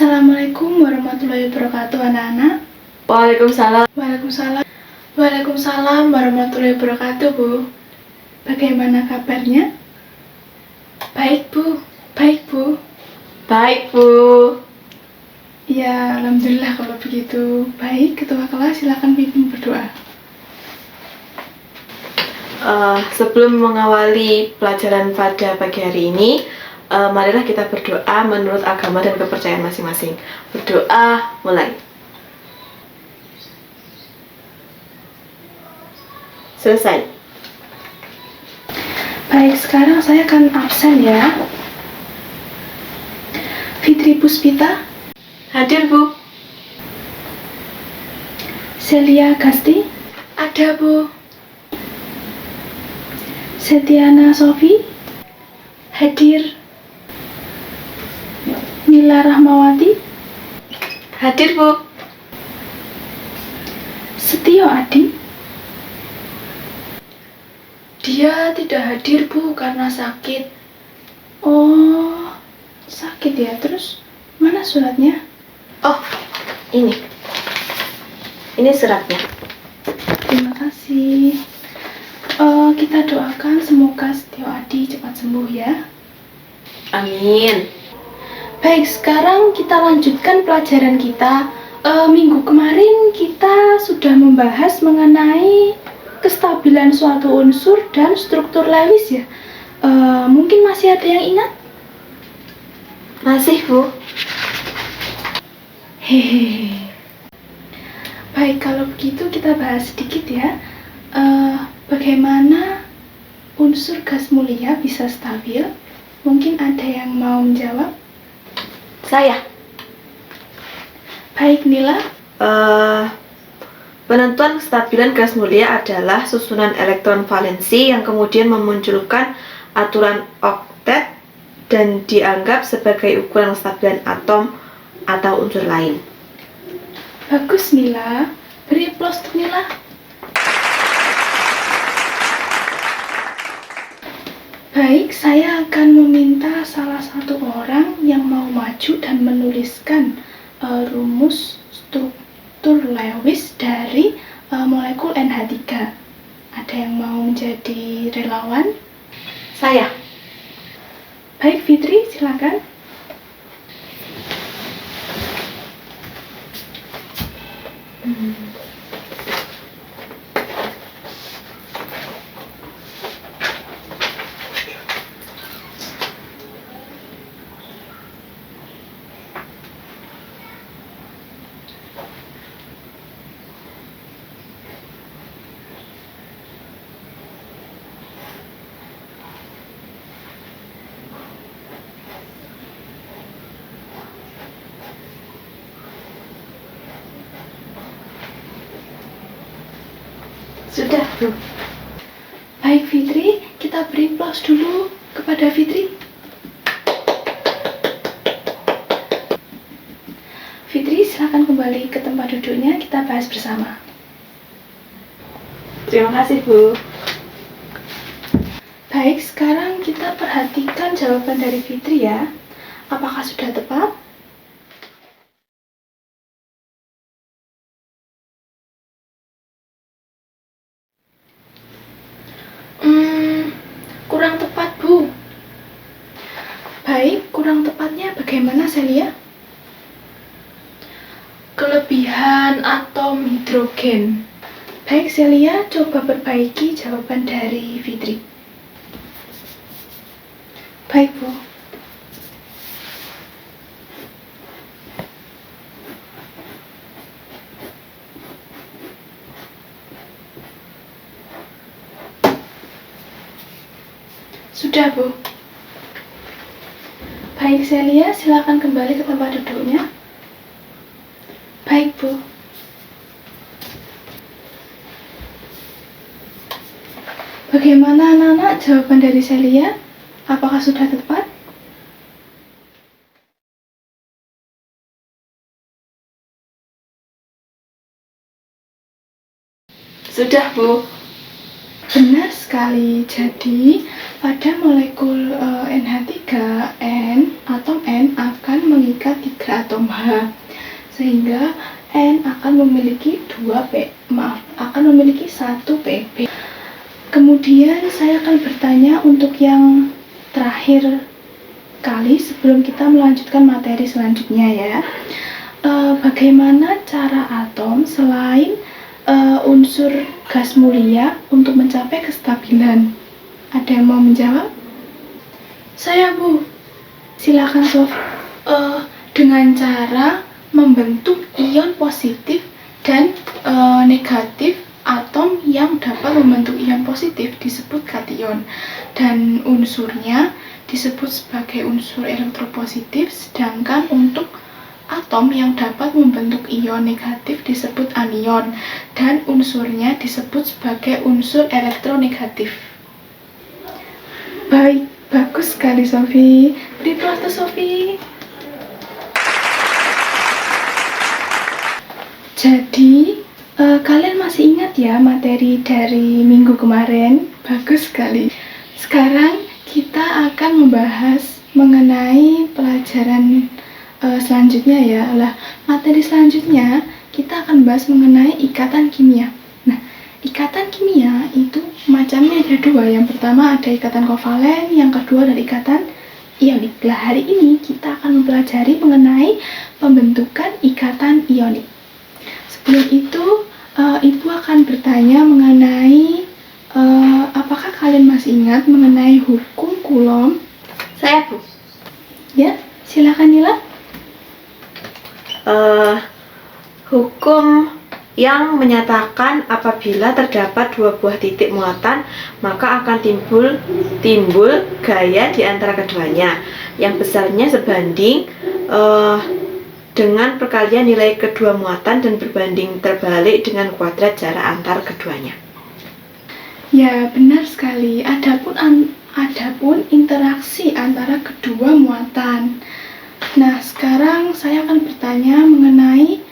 Assalamualaikum warahmatullahi wabarakatuh anak-anak. Waalaikumsalam. Waalaikumsalam. Waalaikumsalam warahmatullahi wabarakatuh Bu. Bagaimana kabarnya? Baik Bu. Baik Bu. Baik, Bu. Ya, alhamdulillah kalau begitu. Baik, ketua kelas silakan pimpin berdoa. Sebelum mengawali pelajaran pada pagi hari ini, marilah kita berdoa menurut agama dan kepercayaan masing-masing. Berdoa, mulai. Selesai. Baik, sekarang saya akan absen ya. Fitri Puspita, Hadir, Bu. Celia Gasti, Ada, Bu. Setiana Sofi, Hadir. Nila Rahmawati, Hadir, Bu. Setio Adi. Dia tidak hadir, Bu, karena sakit. Oh, sakit ya. Terus mana suratnya? Oh, ini. Ini suratnya. Terima kasih. Kita doakan semoga Setio Adi cepat sembuh ya. Amin. Baik, sekarang kita lanjutkan pelajaran kita. Minggu kemarin kita sudah membahas mengenai kestabilan suatu unsur dan struktur Lewis ya. Mungkin masih ada yang ingat? Masih, Bu. Hehehe. Baik, kalau begitu kita bahas sedikit ya. Bagaimana unsur gas mulia bisa stabil? Mungkin ada yang mau menjawab? Saya. Baik, Nila. Penentuan kestabilan gas mulia adalah susunan elektron valensi yang kemudian memunculkan aturan oktet dan dianggap sebagai ukuran kestabilan atom atau unsur lain. Bagus, Nila. Beri aplaus untuk Nila. Baik, saya akan meminta salah satu orang yang mau maju dan menuliskan rumus struktur Lewis dari molekul NH3. Ada yang mau menjadi relawan? Saya. Baik, Fitri, silakan. Sudah, Bu. Baik, Fitri, kita beri aplaus dulu kepada Fitri. Fitri, silakan kembali ke tempat duduknya, kita bahas bersama. Terima kasih, Bu. Baik, sekarang kita perhatikan jawaban dari Fitri ya. Apakah sudah tepat? Kurang tepat, Bu. Baik, kurang tepatnya bagaimana, Celia? Kelebihan atom hidrogen. Baik, Celia, coba perbaiki jawaban dari Fitri. Baik, Bu. Sudah, Bu. Baik, Celia, silakan kembali ke tempat duduknya. Baik, Bu. Bagaimana anak-anak jawaban dari Celia? Apakah sudah tepat? Sudah, Bu. Benar sekali. Jadi, pada molekul NH3, N, atom N akan mengikat di 3 atom H, sehingga N akan memiliki 1 ppb. Kemudian saya akan bertanya untuk yang terakhir kali sebelum kita melanjutkan materi selanjutnya ya. Bagaimana cara atom selain unsur gas mulia untuk mencapai kestabilan? Ada yang mau menjawab? Saya, Bu. Silakan, Sof. Dengan cara membentuk ion positif dan negatif. Atom yang dapat membentuk ion positif disebut kation, dan unsurnya disebut sebagai unsur elektropositif, sedangkan untuk atom yang dapat membentuk ion negatif disebut anion, dan unsurnya disebut sebagai unsur elektronegatif. Baik, bagus sekali Sofi. Beri aplaus untuk Sofi. Jadi, kalian masih ingat ya materi dari minggu kemarin? Bagus sekali. Sekarang kita akan membahas mengenai pelajaran selanjutnya ya. Materi selanjutnya kita akan bahas mengenai ikatan kimia. Nah, ikatan kimia itu macamnya ada 2. Yang pertama ada ikatan kovalen, yang kedua ada ikatan ionik. Hari ini kita akan mempelajari mengenai pembentukan ikatan ionik. Sebelum itu, Ibu akan bertanya mengenai apakah kalian masih ingat mengenai hukum Coulomb? Saya, Bu. Ya, silakan Nila. Hukum yang menyatakan apabila terdapat 2 buah titik muatan, maka akan timbul gaya di antara keduanya, yang besarnya sebanding dengan perkalian nilai kedua muatan dan berbanding terbalik dengan kuadrat jarak antar keduanya. Ya, benar sekali. Adapun interaksi antara kedua muatan. Nah, sekarang saya akan bertanya mengenai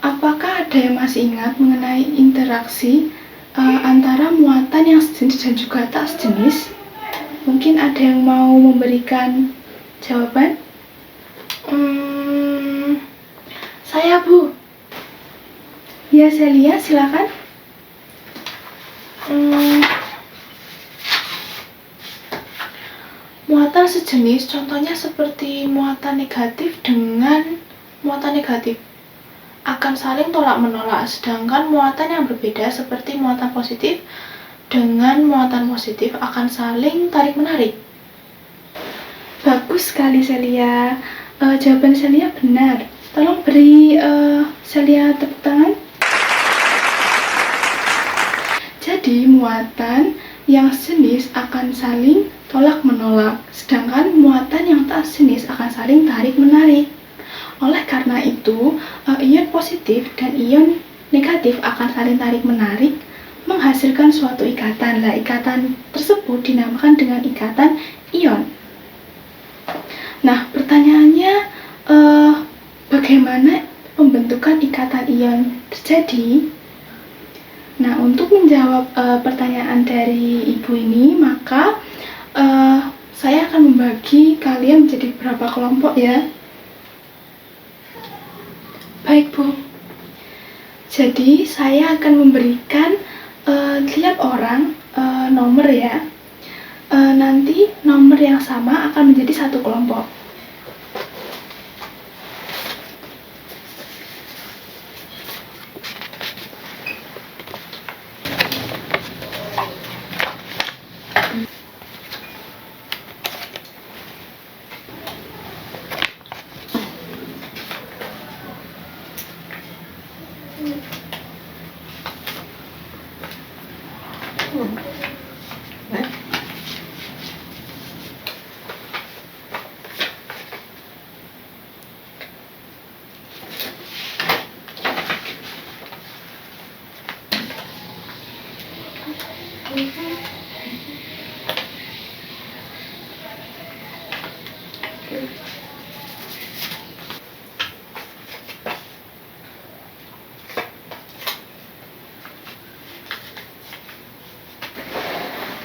apakah ada yang masih ingat mengenai interaksi antara muatan yang sejenis dan juga tak sejenis? Mungkin ada yang mau memberikan jawaban? Saya, Bu. Ya, Celia, silakan. Muatan sejenis contohnya seperti muatan negatif dengan muatan negatif akan saling tolak menolak, sedangkan muatan yang berbeda seperti muatan positif dengan muatan positif akan saling tarik menarik. Bagus sekali Celia. Jawaban Celia benar. Tolong beri Celia tepuk tangan. Jadi muatan yang sejenis akan saling tolak menolak, sedangkan muatan yang tak sejenis akan saling tarik menarik. Oleh karena itu, ion positif dan ion negatif akan saling tarik menarik menghasilkan suatu ikatan. Ikatan tersebut dinamakan dengan ikatan ion. Nah, pertanyaannya bagaimana pembentukan ikatan ion terjadi? Nah, untuk menjawab pertanyaan dari Ibu ini, maka saya akan membagi kalian menjadi beberapa kelompok ya. Baik, Bu. Jadi, saya akan memberikan tiap orang nomor ya. Nanti nomor yang sama akan menjadi satu kelompok.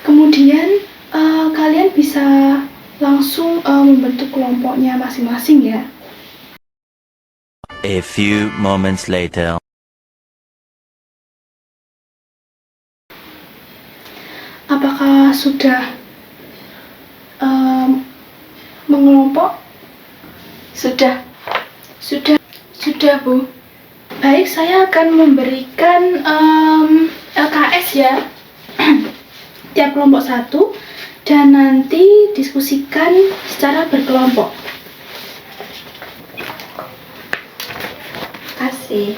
Kemudian kalian bisa langsung langsung membentuk kelompoknya masing-masing ya. A few moments later. Apakah sudah mengelompok? Sudah. Sudah Bu. Baik, saya akan memberikan LKS ya. Tiap kelompok satu, dan nanti diskusikan secara berkelompok. Kasih.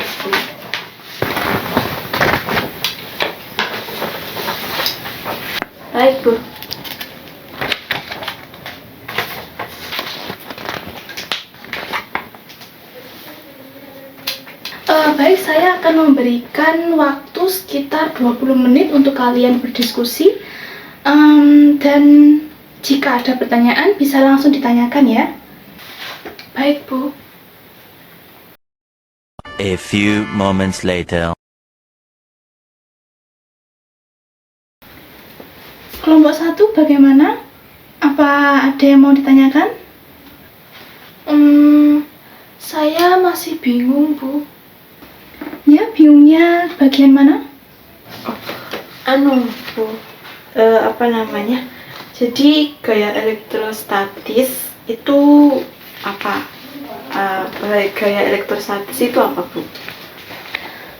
Baik, Bu. Baik, saya akan memberikan waktu sekitar 20 menit untuk kalian berdiskusi. Dan jika ada pertanyaan bisa langsung ditanyakan ya. Baik, Bu. A few moments later. Kelompok satu bagaimana? Apa ada yang mau ditanyakan? Saya masih bingung, Bu. Ya, bingungnya bagian mana? Bu, apa namanya? Jadi gaya elektrostatis itu apa? Gaya elektrostatis itu apa, Bu?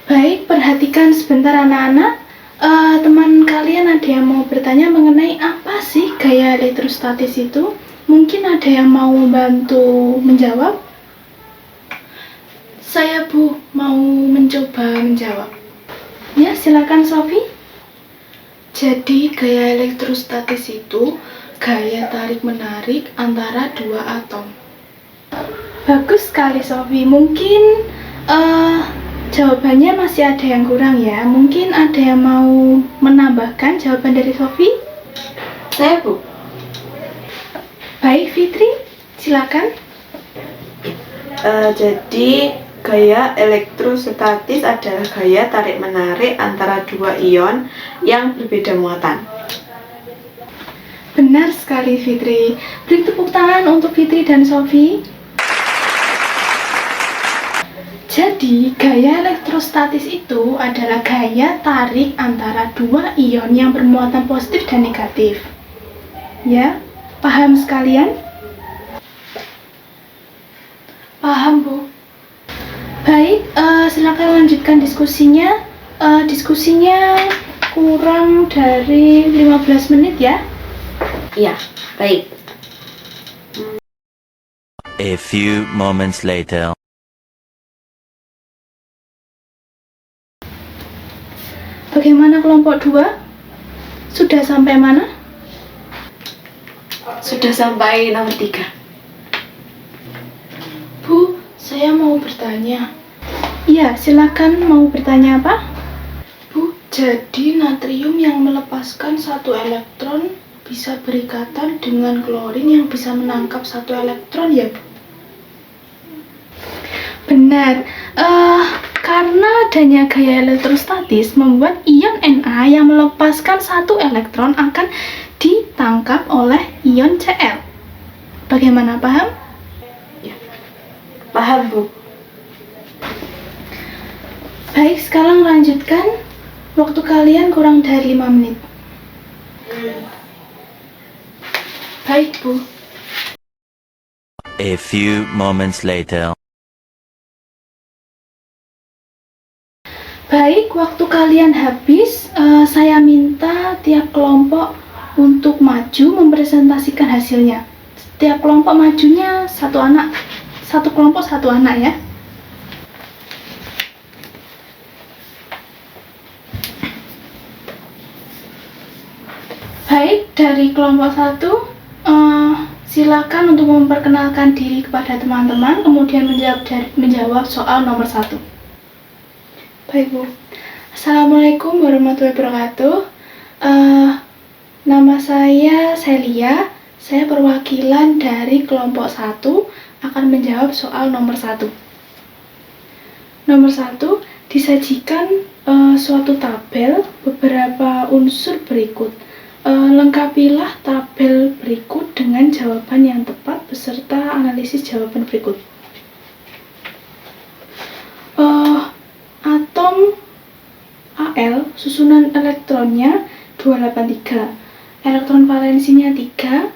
Baik, perhatikan sebentar anak-anak. Teman kalian ada yang mau bertanya mengenai apa sih gaya elektrostatis itu? Mungkin ada yang mau membantu menjawab? Saya, Bu, mau mencoba menjawab. Ya, silakan Sofi. Jadi gaya elektrostatis itu gaya tarik-menarik antara dua atom. Bagus sekali Sofi. Mungkin jawabannya masih ada yang kurang ya. Mungkin ada yang mau menambahkan jawaban dari Sofi? Saya, Bu. Baik, Fitri, silakan. Jadi gaya elektrostatis adalah gaya tarik-menarik antara dua ion yang berbeda muatan. Benar sekali Fitri. Beri tepuk tangan untuk Fitri dan Sofi. Jadi, gaya elektrostatis itu adalah gaya tarik antara dua ion yang bermuatan positif dan negatif. Ya, paham sekalian? Paham, Bu. Baik, silakan lanjutkan diskusinya. Diskusinya kurang dari 15 menit ya. Iya, baik. A few moments later. Bagaimana kelompok 2? Sudah sampai mana? Sudah sampai nomor 3. Bu, saya mau bertanya. Iya, silakan, mau bertanya apa? Bu, jadi natrium yang melepaskan satu elektron bisa berikatan dengan klorin yang bisa menangkap satu elektron ya, Bu? Benar. Karena adanya gaya elektrostatis membuat ion Na yang melepaskan satu elektron akan ditangkap oleh ion Cl. Bagaimana, paham? Ya. Paham, Bu. Baik, sekarang lanjutkan. Waktu kalian kurang dari 5 menit. Baik, Bu. A few moments later. Baik, waktu kalian habis. Saya minta tiap kelompok untuk maju mempresentasikan hasilnya. Setiap kelompok majunya satu anak. Satu kelompok satu anak ya. Baik, dari kelompok 1, silakan untuk memperkenalkan diri kepada teman-teman, kemudian menjawab soal nomor 1. Baik, Bu. Assalamualaikum warahmatullahi wabarakatuh. Nama saya Celia. Saya perwakilan dari kelompok 1 akan menjawab soal nomor 1. Nomor 1, disajikan suatu tabel beberapa unsur berikut. Lengkapilah tabel berikut dengan jawaban yang tepat beserta analisis jawaban berikut. Atom Al, susunan elektronnya 283, elektron valensinya 3,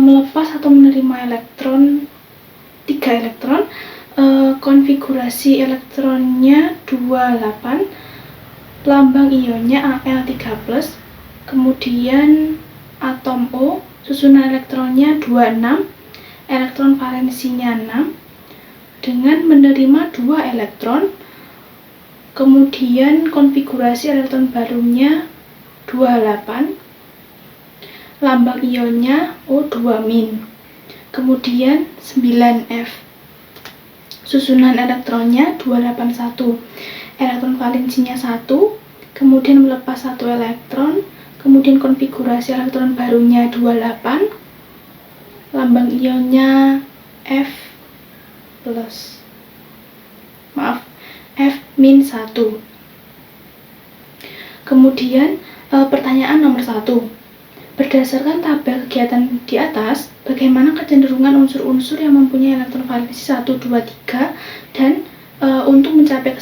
melepas atau menerima elektron 3 elektron, konfigurasi elektronnya 28, lambang ionnya Al3+, kemudian atom O, susunan elektronnya 26, elektron valensinya 6, dengan menerima 2 elektron, kemudian konfigurasi elektron barunya 28, lambang ionnya O2-, kemudian 9F, susunan elektronnya 281, elektron valensinya 1, kemudian melepas 1 elektron, kemudian konfigurasi elektron barunya 28, lambang ionnya F-1. Kemudian pertanyaan nomor 1. Berdasarkan tabel kegiatan di atas, bagaimana kecenderungan unsur-unsur yang mempunyai elektron valensi 1, 2, 3 dan untuk mencapai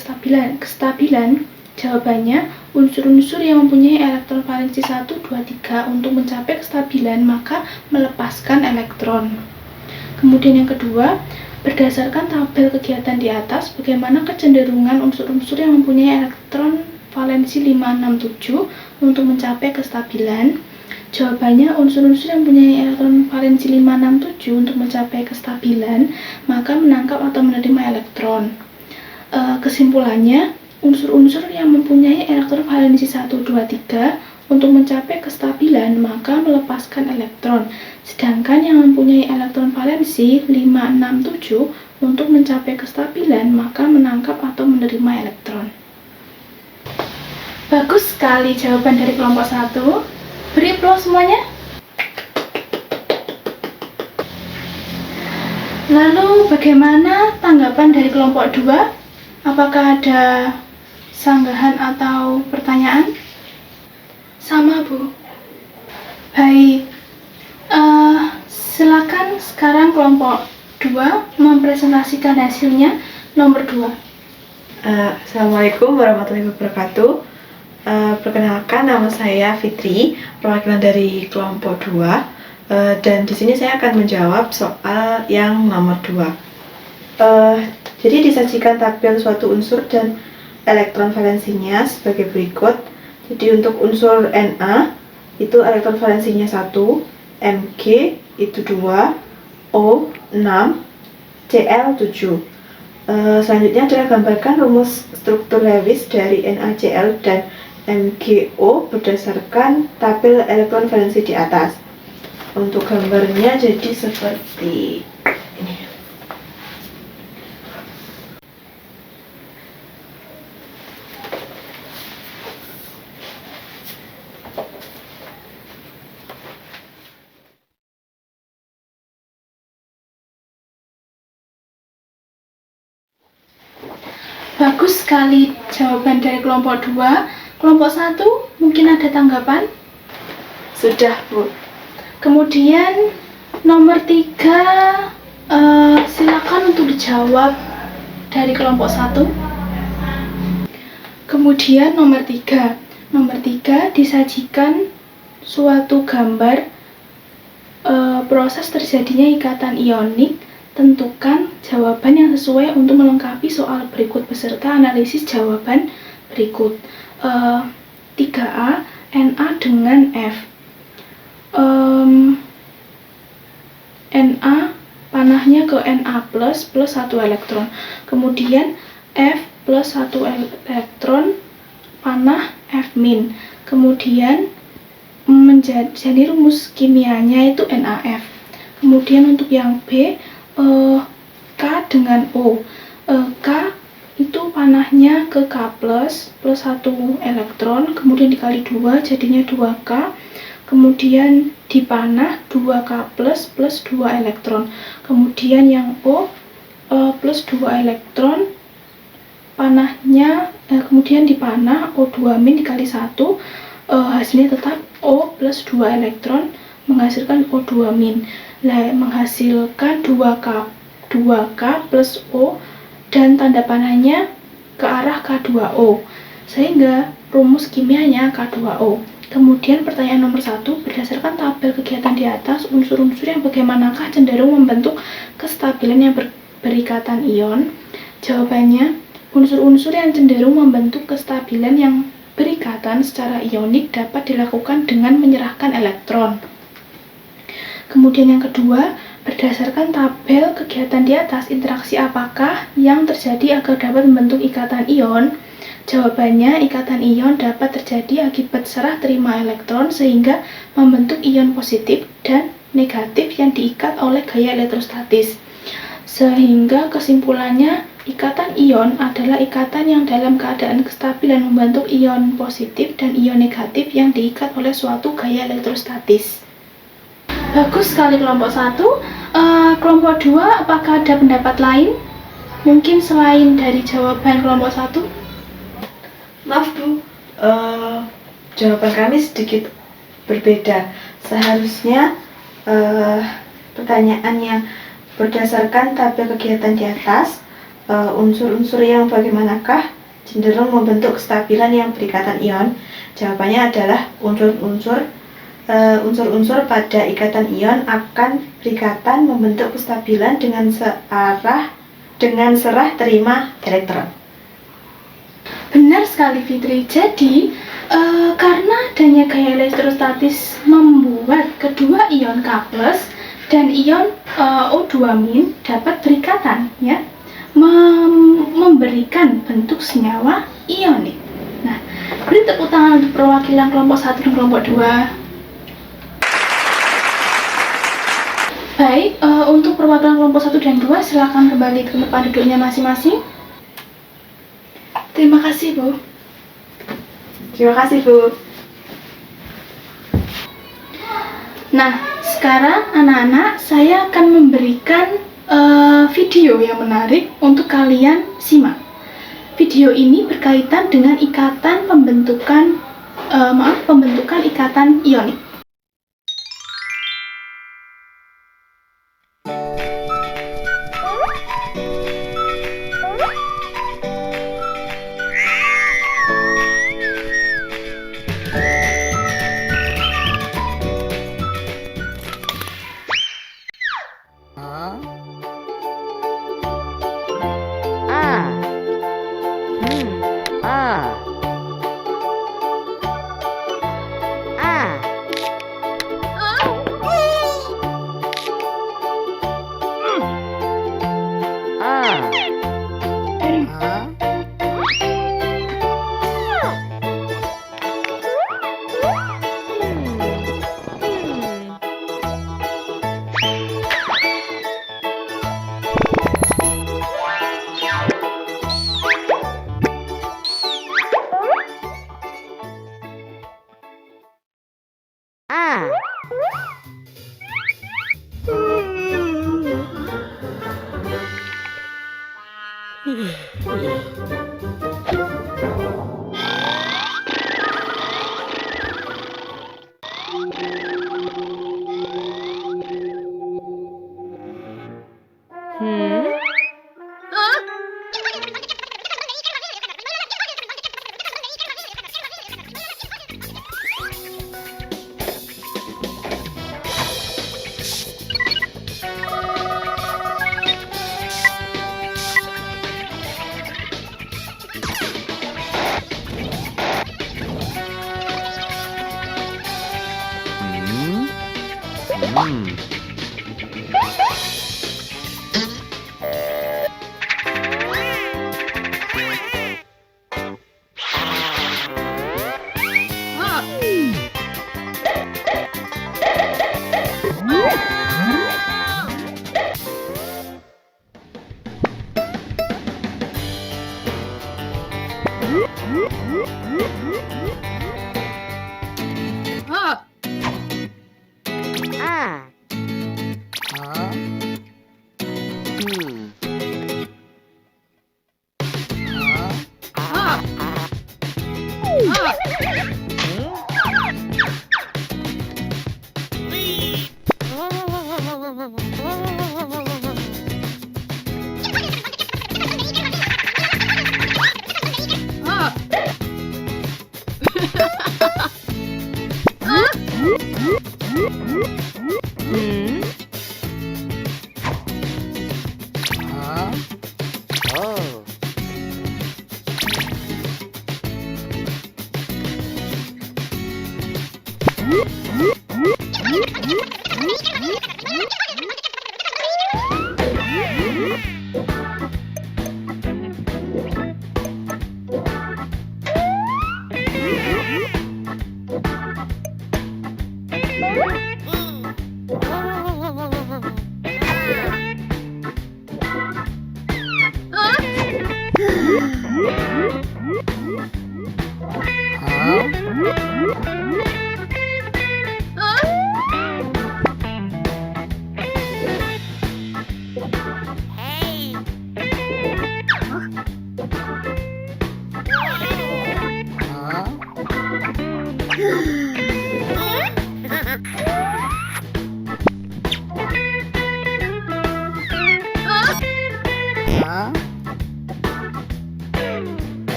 kestabilan, jawabannya unsur-unsur yang mempunyai elektron valensi 1, 2, 3 untuk mencapai kestabilan maka melepaskan elektron. Kemudian yang kedua, berdasarkan tabel kegiatan di atas, bagaimana kecenderungan unsur-unsur yang mempunyai elektron valensi 5, 6, 7 untuk mencapai kestabilan? Jawabannya unsur-unsur yang mempunyai elektron valensi 5, 6, 7 untuk mencapai kestabilan maka menangkap atau menerima elektron. Kesimpulannya, unsur-unsur yang mempunyai elektron valensi 1, 2, 3 untuk mencapai kestabilan maka melepaskan elektron, sedangkan yang mempunyai elektron valensi 5, 6, 7 untuk mencapai kestabilan maka menangkap atau menerima elektron. Bagus sekali jawaban dari kelompok 1. Beri aplaus semuanya. Lalu bagaimana tanggapan dari kelompok 2? Apakah ada sanggahan atau pertanyaan? Sama, Bu. Baik, silakan sekarang kelompok 2 mempresentasikan hasilnya. Nomor 2. Assalamualaikum warahmatullahi wabarakatuh. Perkenalkan, nama saya Fitri, perwakilan dari kelompok 2, dan di sini saya akan menjawab soal yang nomor 2. Jadi disajikan tabel suatu unsur dan elektron valensinya sebagai berikut. Jadi untuk unsur Na itu elektron valensinya 1, Mg itu 2, O 6, Cl 7. Selanjutnya adalah gambarkan rumus struktur Lewis dari NaCl dan MgO berdasarkan tabel elektron valensi di atas. Untuk gambarnya jadi seperti ini. Bagus sekali jawaban dari kelompok 2. Kelompok 1 mungkin ada tanggapan? Sudah, Bu. Kemudian nomor 3, silakan untuk dijawab dari kelompok 1. Kemudian nomor 3. Nomor 3 disajikan suatu gambar proses terjadinya ikatan ionik. Tentukan jawaban yang sesuai untuk melengkapi soal berikut beserta analisis jawaban berikut. 3A, Na dengan F. Na panahnya ke Na plus 1 elektron. Kemudian F plus 1 elektron panah F min. Kemudian menjadi rumus kimianya itu NaF. Kemudian untuk yang B, K dengan O. K itu panahnya ke K plus 1 elektron, kemudian dikali 2 jadinya 2K, kemudian dipanah 2K plus 2 elektron. Kemudian yang O plus 2 elektron, panahnya kemudian dipanah O2 min dikali 1, hasilnya tetap O plus 2 elektron menghasilkan O2 min. Menghasilkan 2K plus O dan tanda panahnya ke arah K2O, sehingga rumus kimianya K2O. Kemudian pertanyaan nomor 1, berdasarkan tabel kegiatan di atas, unsur-unsur yang bagaimanakah cenderung membentuk kestabilan yang berikatan ion? Jawabannya, unsur-unsur yang cenderung membentuk kestabilan yang berikatan secara ionik dapat dilakukan dengan menyerahkan elektron. Kemudian yang kedua, berdasarkan tabel kegiatan di atas, interaksi apakah yang terjadi agar dapat membentuk ikatan ion? Jawabannya, ikatan ion dapat terjadi akibat serah terima elektron sehingga membentuk ion positif dan negatif yang diikat oleh gaya elektrostatis. Sehingga kesimpulannya, ikatan ion adalah ikatan yang dalam keadaan kestabilan membentuk ion positif dan ion negatif yang diikat oleh suatu gaya elektrostatis. Bagus sekali kelompok 1. Kelompok 2, apakah ada pendapat lain? Mungkin selain dari jawaban kelompok 1? Maaf Bu, jawaban kami sedikit berbeda. Seharusnya pertanyaan yang berdasarkan tabel kegiatan di atas, unsur-unsur yang bagaimanakah cenderung membentuk kestabilan yang berikatan ion. Jawabannya adalah unsur-unsur pada ikatan ion akan berikatan membentuk kestabilan dengan serah terima elektron. Benar sekali Fitri. Jadi karena adanya gaya elektrostatis membuat kedua ion K+ dan ion O2- dapat berikatan, ya, memberikan bentuk senyawa ionik. Nah, beri tepuk tangan untuk perwakilan kelompok 1 dan kelompok 2. Baik, untuk perwakilan kelompok 1 dan 2, silakan kembali ke tempat duduknya masing-masing. Terima kasih, Bu. Terima kasih Bu. Nah, sekarang anak-anak, saya akan memberikan video yang menarik untuk kalian simak. Video ini berkaitan dengan pembentukan ikatan ionik.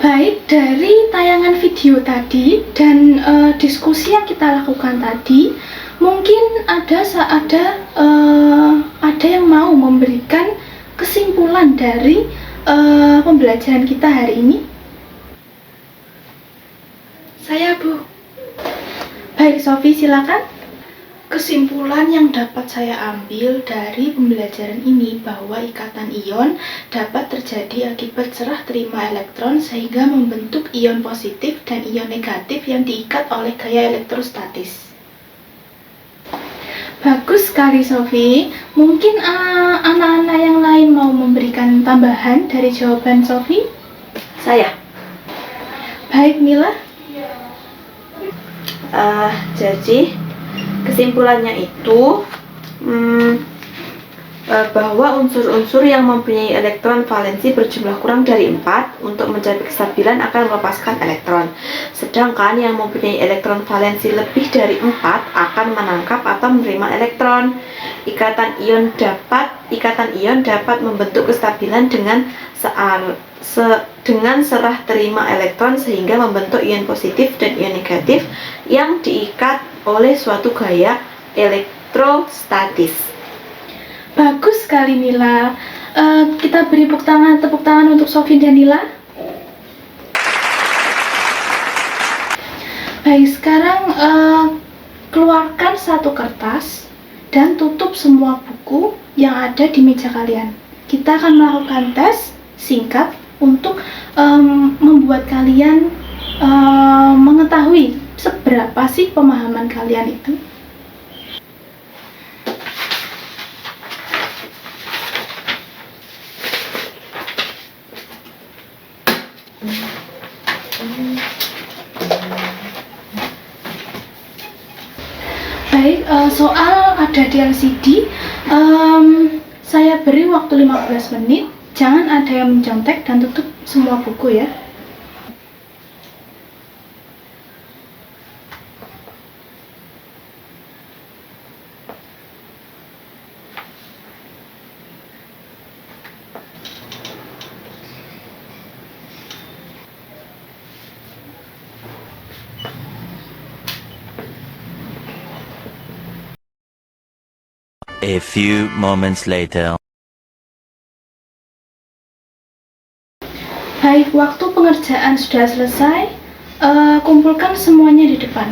Baik, dari tayangan video tadi dan diskusi yang kita lakukan tadi, mungkin ada yang mau memberikan kesimpulan dari pembelajaran kita hari ini. Saya, Bu. Baik, Sofi, silakan. Kesimpulan yang dapat saya ambil dari pembelajaran ini bahwa ikatan ion dapat terjadi akibat serah terima elektron sehingga membentuk ion positif dan ion negatif yang diikat oleh gaya elektrostatis. Bagus sekali, Sofi. Mungkin anak-anak yang lain mau memberikan tambahan dari jawaban Sofi? Saya. Baik, Mila. Jadi kesimpulannya itu bahwa unsur-unsur yang mempunyai elektron valensi berjumlah kurang dari 4 untuk mencapai kestabilan akan melepaskan elektron. Sedangkan yang mempunyai elektron valensi lebih dari 4 akan menangkap atau menerima elektron. Ikatan ion dapat membentuk kestabilan dengan serah terima elektron sehingga membentuk ion positif dan ion negatif yang diikat oleh suatu gaya elektrostatis. Bagus sekali, Mila. Kita beri tepuk tangan untuk Sofi dan Nila. Baik, sekarang keluarkan satu kertas dan tutup semua buku yang ada di meja kalian. Kita akan melakukan tes singkat untuk membuat kalian mengetahui seberapa sih pemahaman kalian itu. Baik, soal ada di LCD. Saya beri waktu 15 menit. Jangan ada yang mencontek dan tutup semua buku ya. A few moments later. Baik, waktu pengerjaan sudah selesai. Kumpulkan semuanya di depan.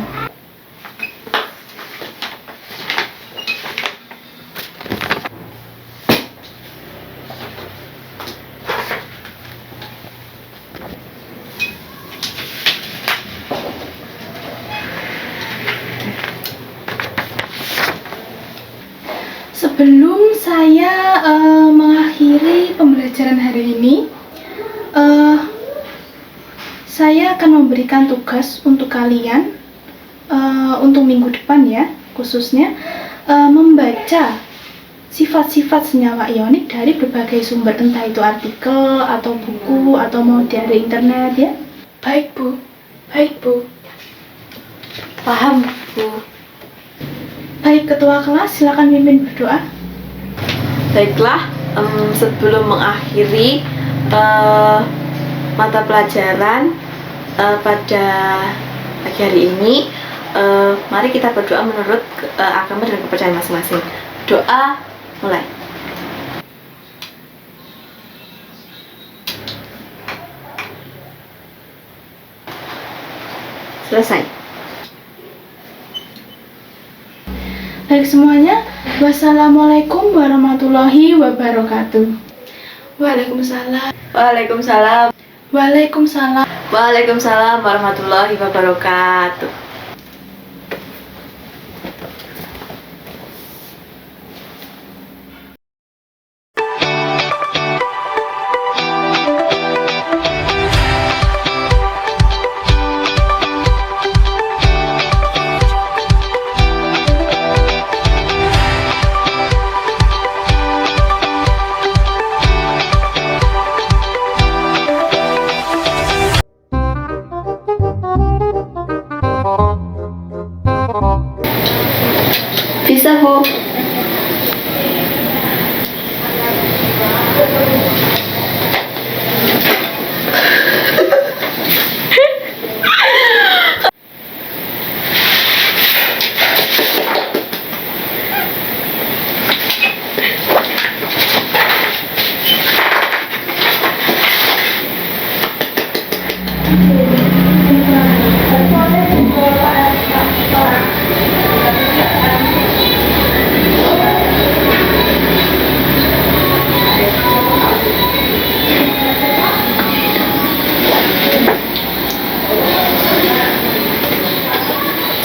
Sebelum saya mengakhiri pembelajaran hari ini, saya akan memberikan tugas untuk kalian untuk minggu depan ya, khususnya membaca sifat-sifat senyawa ionik dari berbagai sumber, entah itu artikel atau buku atau mau dari internet ya. Baik Bu, baik Bu. Paham, Bu. Baik, ketua kelas silakan pimpin berdoa. Baiklah, sebelum mengakhiri mata pelajaran pada pagi hari ini, mari kita berdoa menurut agama dan kepercayaan masing-masing. Doa mulai. Selesai. Baik semuanya, wassalamualaikum warahmatullahi wabarakatuh. Waalaikumsalam. Waalaikumsalam. Waalaikumsalam. Waalaikumsalam warahmatullahi wabarakatuh. Bisa, Bu.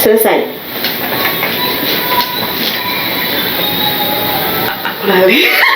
Selesai. Lali.